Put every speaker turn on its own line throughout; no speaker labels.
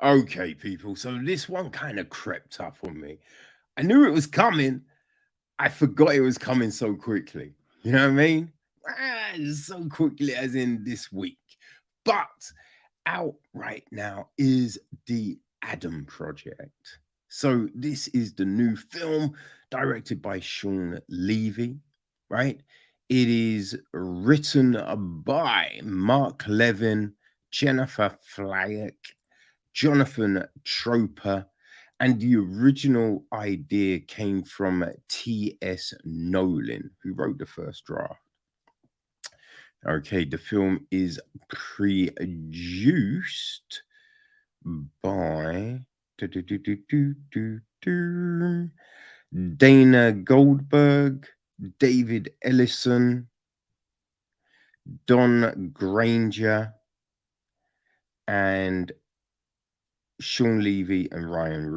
Okay, people. So this one kind of crept up on me. I knew it was coming. I forgot it was coming so quickly. You know what I mean? So quickly, as in this week. But out right now is the Adam Project. So this is the new film directed by Shawn Levy, right? It is written by Mark Levin, Jennifer Flackett, Jonathan Tropper, and the original idea came from T.S. Nowlin, who wrote the first draft. Okay, the film is produced by Dana Goldberg, David Ellison, Don Granger, and Shawn Levy and Ryan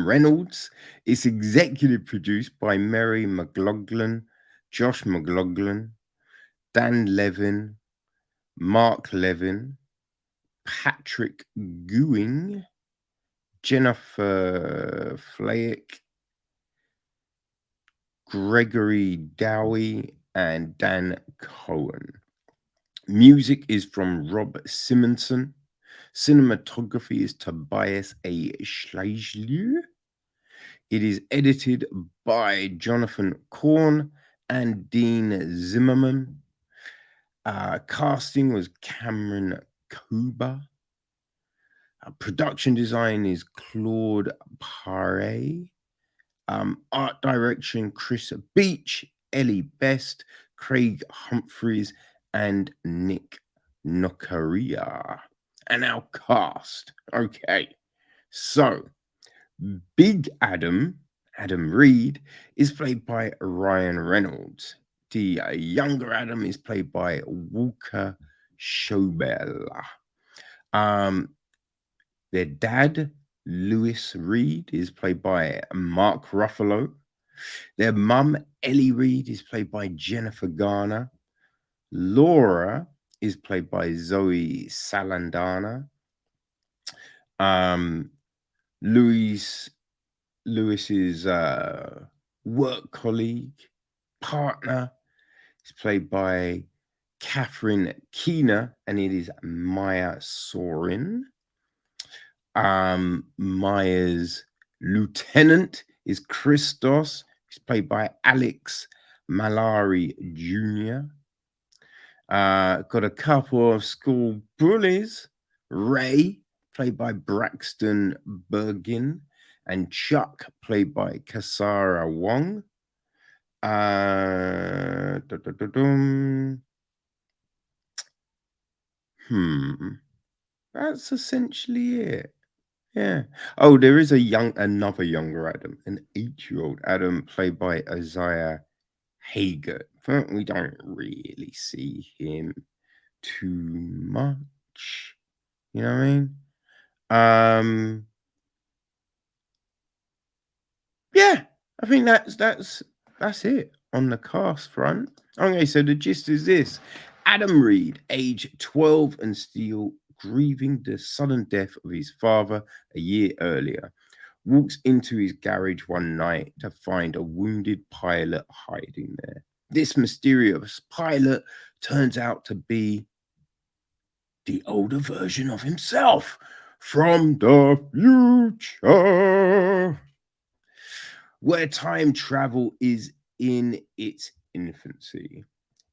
Reynolds. It's executive produced by Mary McLaughlin, Josh McLaughlin, Dan Levin, Mark Levin, Patrick Gooing, Jennifer Flake, Gregory Dowie, and Dan Cohen. Music is from Rob Simonson. Cinematography is Tobias A. Schleichler. It is edited by Jonathan Korn and Dean Zimmerman. Casting was Cameron Kuba. Production design is Claude Pare. Art direction Chris Beach, Ellie Best, Craig Humphreys, and Nick Nocaria. And our cast. Okay, so Big Adam, Adam Reed, is played by Ryan Reynolds. The younger Adam is played by Walker Scobell. Um, their dad, Lewis Reed, is played by Mark Ruffalo. Their mum, Ellie Reed, is played by Jennifer Garner. Laura is played by Zoe Saldana. Um, Louis Lewis's work colleague, partner, is played by Catherine Keener, and it is Maya Sorin. Maya's lieutenant is Christos. He's played by Alex Malari Jr. Got a couple of school bullies. Ray, played by Braxton Bergin, and Chuck, played by Kasara Wong. Da-da-da-dum. That's essentially it. Yeah. Oh, there is another younger Adam, an 8-year-old Adam, played by Isaiah Hager. But we don't really see him too much. You know what I mean? Yeah, I think that's it on the cast front. Okay, so the gist is this: Adam Reed, age 12 and still grieving the sudden death of his father a year earlier, walks into his garage one night to find a wounded pilot hiding there. This mysterious pilot turns out to be the older version of himself from the future, where time travel is in its infancy.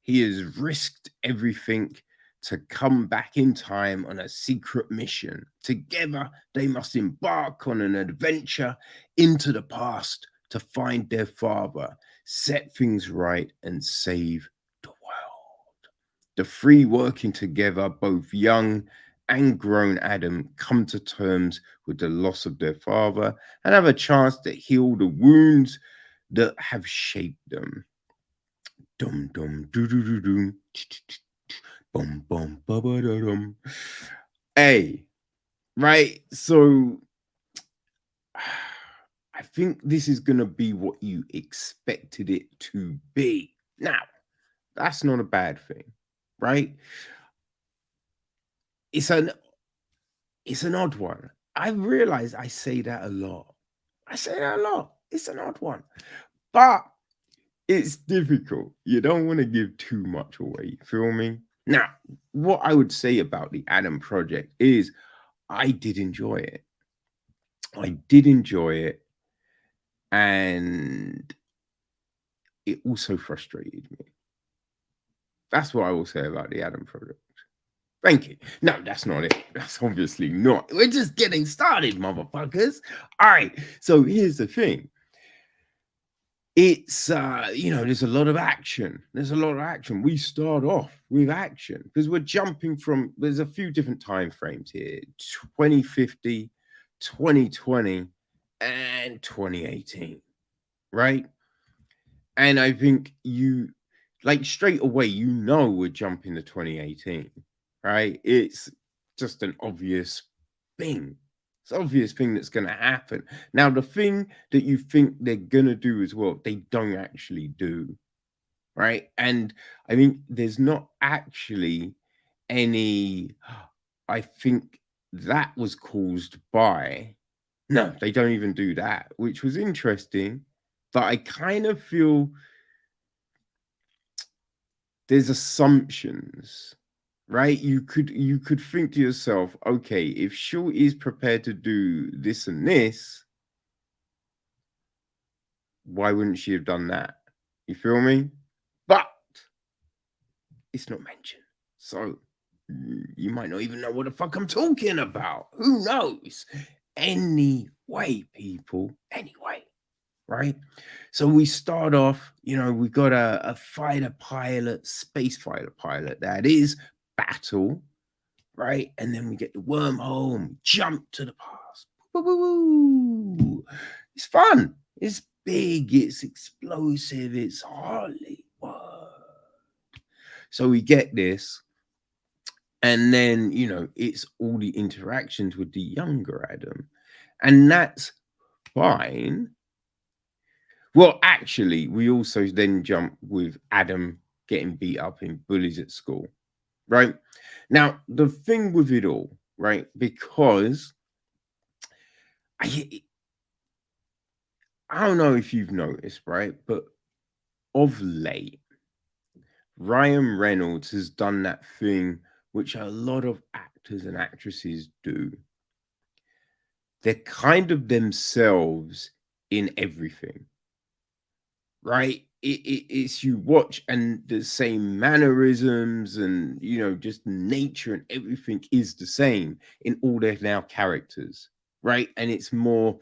He has risked everything to come back in time on a secret mission. Together, they must embark on an adventure into the past to find their father, set things right, and save the world. The three working together, both young and grown Adam, come to terms with the loss of their father and have a chance to heal the wounds that have shaped them. Dum dum doo doo doo dum. Bum bum ba ba da dum. Hey, right? So I think this is gonna be what you expected it to be. Now, that's not a bad thing, right? It's an It's an odd one. I realize I say that a lot. I say that a lot. It's an odd one. But it's difficult. You don't want to give too much away. Feel me? Now, what I would say about the Adam Project is I did enjoy it. I did enjoy it. And it also frustrated me. That's what I will say about the Adam Project. Thank you. No, that's not it. That's obviously not. We're just getting started, motherfuckers. All right. So here's the thing. It's there's a lot of action. There's a lot of action. We start off with action because we're jumping from there's a few different time frames here. 2050, 2020, and 2018. Right? And I think you like straight away, we're jumping to 2018, right? It's just an obvious thing. It's an obvious thing that's going to happen. Now, the thing that you think they're going to do as well, they don't actually do, right? And I think there's not actually any, I think that was caused by, no, they don't even do that, which was interesting. But I kind of feel there's assumptions, right? You could think to yourself, okay, if Shaw is prepared to do this and this, why wouldn't she have done that? You feel me? But it's not mentioned. So you might not even know what the fuck I'm talking about. Who knows? Anyway, people, anyway, right? So we start off, we got a fighter pilot, space fighter pilot that is battle, right? And then we get the wormhole and we jump to the past. Woo-woo-woo. It's fun. It's big. It's explosive. It's Hollywood. So we get this. And then, it's all the interactions with the younger Adam. And that's fine. Well, actually, we also then jump with Adam getting beat up in bullies at school, right? Now, the thing with it all, right? Because I don't know if you've noticed, right? But of late, Ryan Reynolds has done that thing which a lot of actors and actresses do. They're kind of themselves in everything, right? It's you watch and the same mannerisms and just nature and everything is the same in all their now characters, right? And it's more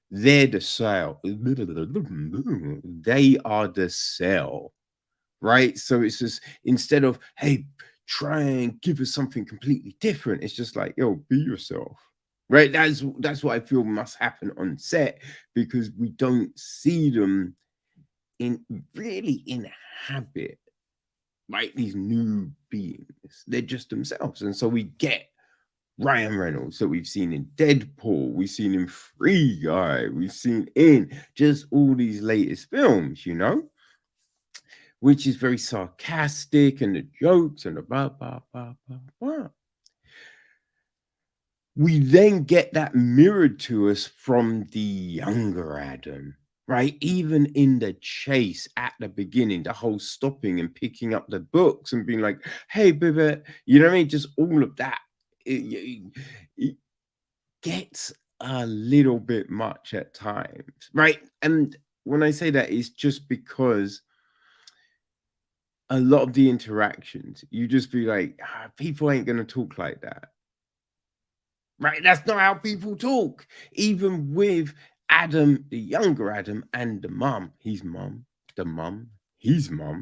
they're the cell. They are the cell, right? So it's just instead of hey, try and give us something completely different, it's just like yo, be yourself. Right, that's what I feel must happen on set because we don't see them really inhabit like these new beings. They're just themselves. And so we get Ryan Reynolds that we've seen in Deadpool, we've seen in Free Guy, we've seen in just all these latest films, which is very sarcastic and the jokes and the blah, blah, blah, blah, blah. We then get that mirrored to us from the younger Adam, right? Even in the chase at the beginning, the whole stopping and picking up the books and being like, hey, baby, you know what I mean? Just all of that. It gets a little bit much at times, right? And when I say that, it's just because a lot of the interactions, you just be like, people ain't going to talk like that. Right? That's not how people talk. Even with Adam, the younger Adam, and the mum, his mum, the mum, his mum,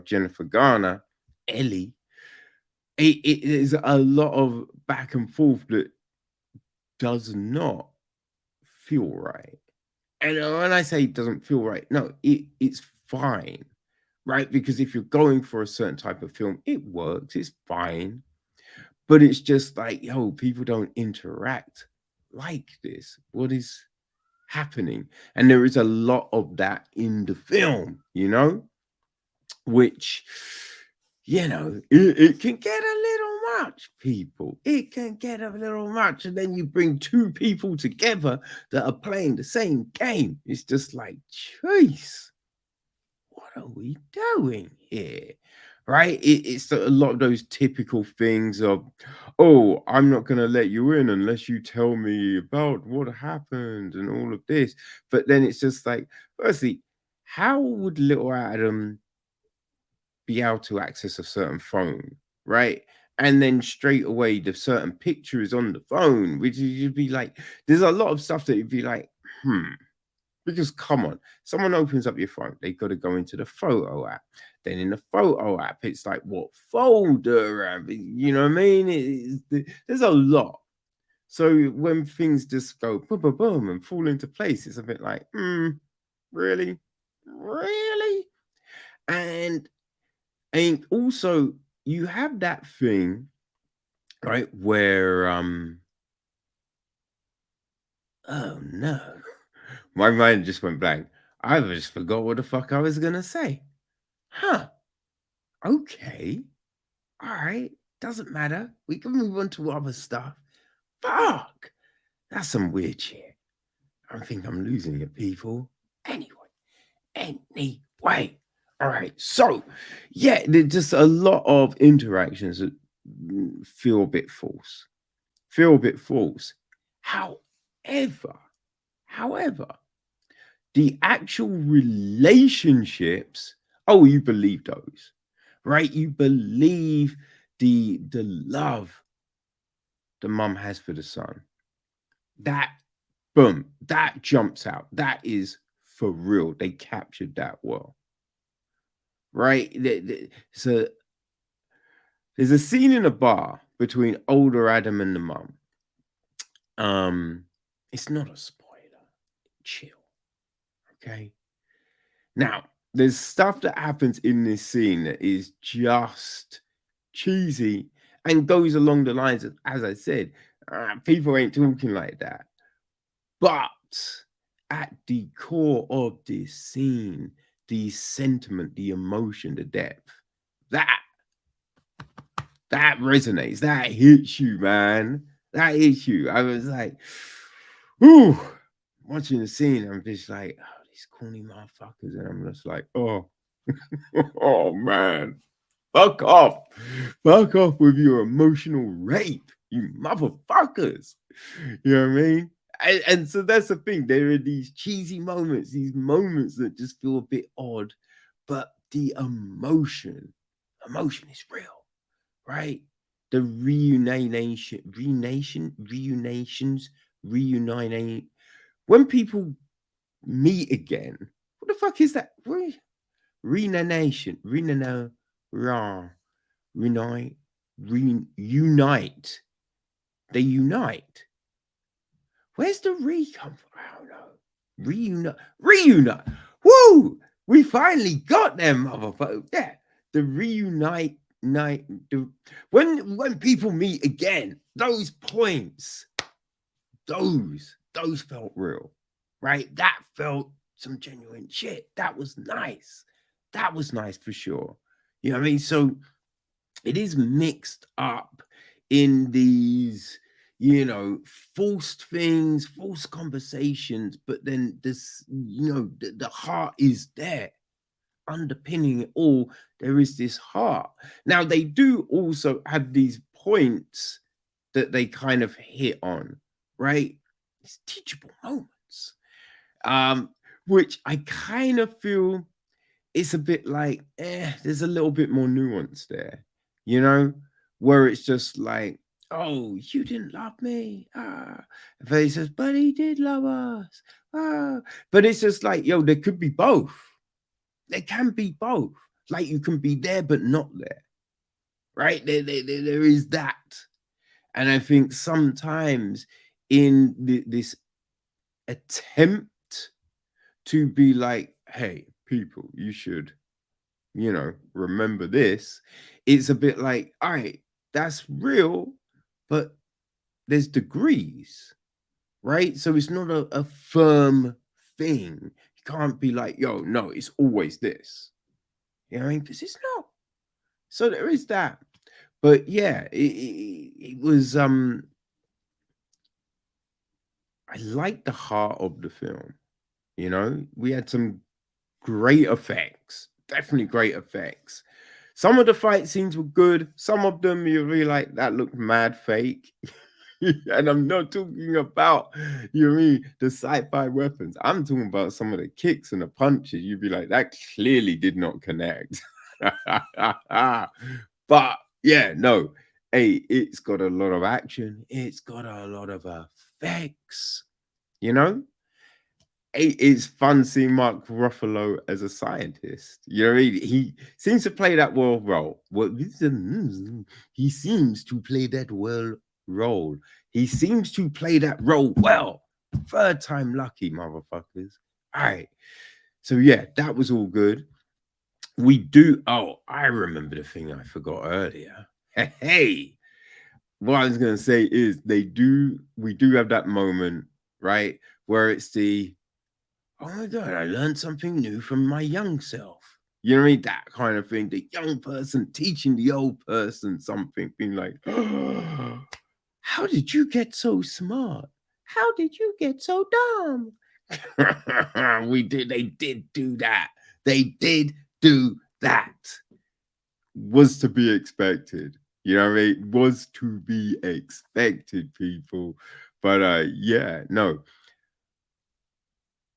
Jennifer Garner, Ellie. It is a lot of back and forth that does not feel right. And when I say it doesn't feel right, no, it's fine, right? Because if you're going for a certain type of film, it works, it's fine. But it's just like, yo, people don't interact like this. What is happening? And there is a lot of that in the film, which it can get a little much, people. It can get a little much. And then you bring two people together that are playing the same game. It's just like, jeez, what are we doing here? Right? It's a lot of those typical things of, oh, I'm not going to let you in unless you tell me about what happened and all of this. But then it's just like, firstly, how would little Adam be able to access a certain phone, right? And then straight away, the certain picture is on the phone, which you'd be like, there's a lot of stuff that you'd be like, because come on, someone opens up your phone, they've got to go into the photo app. Then in the photo app, it's like what folder, you know what I mean? There's a lot. So when things just go boom, boom, boom and fall into place, it's a bit like, really, really, and also you have that thing, right, where oh no, my mind just went blank. I just forgot what the fuck I was gonna say. Huh. Okay. All right. Doesn't matter. We can move on to other stuff. Fuck. That's some weird shit. I think I'm losing it, people. Anyway. All right. So, yeah, there's just a lot of interactions that feel a bit false. However, the actual relationships, oh, you believe those, right? You believe the love the mum has for the son. That boom, that jumps out. That is for real. They captured that well, right? So there's a scene in a bar between older Adam and the mum. It's not a spoiler. Chill. Okay. Now, there's stuff that happens in this scene that is just cheesy and goes along the lines of, as I said, people ain't talking like that. But at the core of this scene, the sentiment, the emotion, the depth, that resonates, that hits you, man. That hits you. I was like, ooh, watching the scene, I'm just like, oh, these corny motherfuckers. And I'm just like, oh, oh man, fuck off. Fuck off with your emotional rape, you motherfuckers. You know what I mean? And so that's the thing. There are these cheesy moments, these moments that just feel a bit odd, but the emotion is real, right? The reuniting. When people meet again, what the fuck is that? Reunite, reunite. They unite. Where's the re come from? I don't know. Reunite. Woo! We finally got them, motherfucker. Yeah, the reunite night. When people meet again, those points, those felt real, right? That felt some genuine shit. That was nice. That was nice for sure. You know what I mean? So it is mixed up in these, forced things, false conversations, but then this, the heart is there. Underpinning it all, there is this heart. Now, they do also have these points that they kind of hit on, right? It's teachable moments. Um, which I kind of feel it's a bit like, there's a little bit more nuance there, where it's just like, oh, you didn't love me. But he says, but he did love us. But it's just like, yo, there could be both. There can be both. Like you can be there, but not there. Right? There is that. And I think sometimes in this attempt to be like, hey, people, you should, remember this, it's a bit like, all right, that's real, but there's degrees, right? So it's not a firm thing. You can't be like, yo, no, it's always this. You know what I mean? Because it's So there is that. But yeah, it was I like the heart of the film. You know, we had some great effects, definitely great effects. Some of the fight scenes were good. Some of them you really like that looked mad fake. And I'm not talking about you know mean the sci-fi weapons. I'm talking about some of the kicks and the punches. You'd be like, that clearly did not connect. But yeah, no. Hey, it's got a lot of action. It's got a lot of effects. You know, it's fun seeing Mark Ruffalo as a scientist. You know what I mean? He seems to play that well role. Well, he seems to play that well role. He seems to play that role well. Third time lucky, motherfuckers. All right. So yeah, that was all good. We do. Oh, I remember the thing I forgot earlier. Hey, what I was gonna say is they do. We do have that moment, right, where it's the oh my god, I learned something new from my young self. You know what I mean? That kind of thing. The young person teaching the old person something, being like, oh, how did you get so smart? How did you get so dumb? They did do that. They did do that. Was to be expected. You know what I mean? Was to be expected, people. But yeah, no,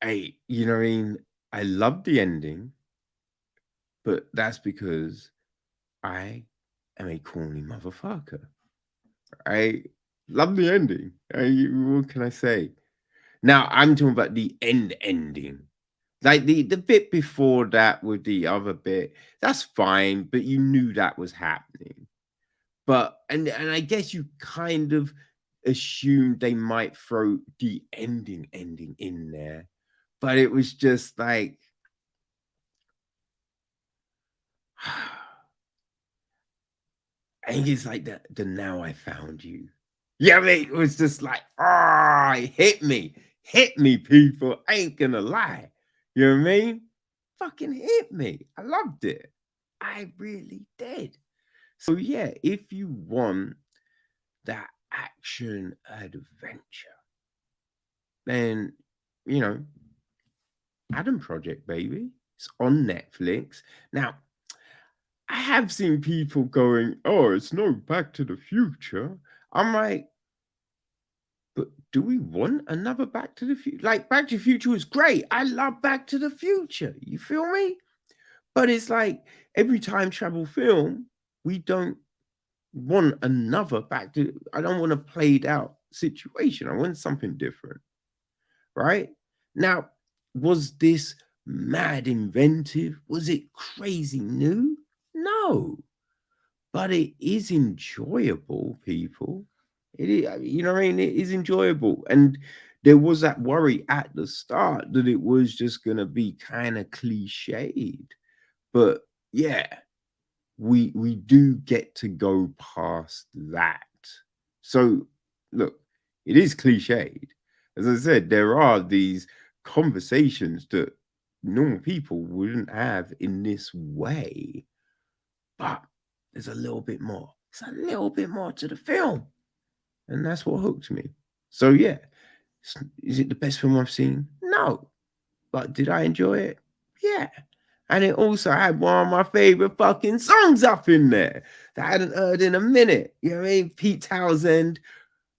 you know what I mean? I love the ending, but that's because I am a corny motherfucker. I love the ending. What can I say? Now I'm talking about the ending. Like the bit before that with the other bit, that's fine, but you knew that was happening. But and I guess you kind of assumed they might throw the ending in there. But it was just like I think it's like the now I found you. Yeah, I mean, it was just like, ah, it hit me, people. I ain't gonna lie. You know what I mean? Fucking hit me. I loved it. I really did. So yeah, if you want that action adventure, then you know, Adam Project, baby. It's on Netflix. Now, I have seen people going, oh, it's no Back to the Future. I'm like, but do we want another Back to the Future? Like, Back to the Future was great. I love Back to the Future. You feel me? But it's like every time travel film, we don't want another Back to. I don't want a played out situation. I want something different, right? Now, was this mad inventive? Was it crazy new? No, but it is enjoyable, people. It is, you know what I mean? It is enjoyable. And there was that worry at the start that it was just going to be kind of cliched. But yeah, we do get to go past that. So look, it is cliched. As I said, there are these conversations that normal people wouldn't have in this way, but there's a little bit more. It's a little bit more to the film, and that's what hooked me. So yeah, is it the best film I've seen? No, but did I enjoy it? Yeah. And it also had one of my favorite fucking songs up in there that I hadn't heard in a minute. You know what I mean? Pete Townsend,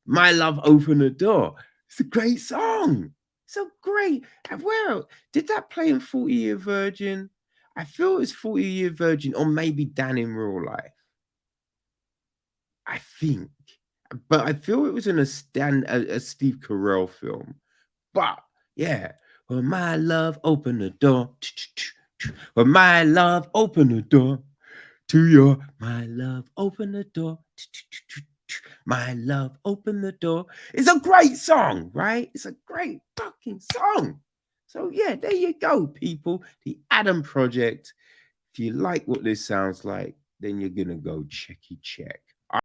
My Love Open the Door. It's a great song. It's a great. Well, did that play in 40 Year Virgin? I feel it was 40 Year Virgin or maybe Dan in Real Life. I think. But I feel it was in a Steve Carell film. But yeah. Well, my love, open the door. Well, my love, open the door to your my love, open the door. My love, open the door. It's a great song, right? It's a great fucking song. So yeah, there you go, people. The Adam Project. If you like what this sounds like, then you're gonna go checky check.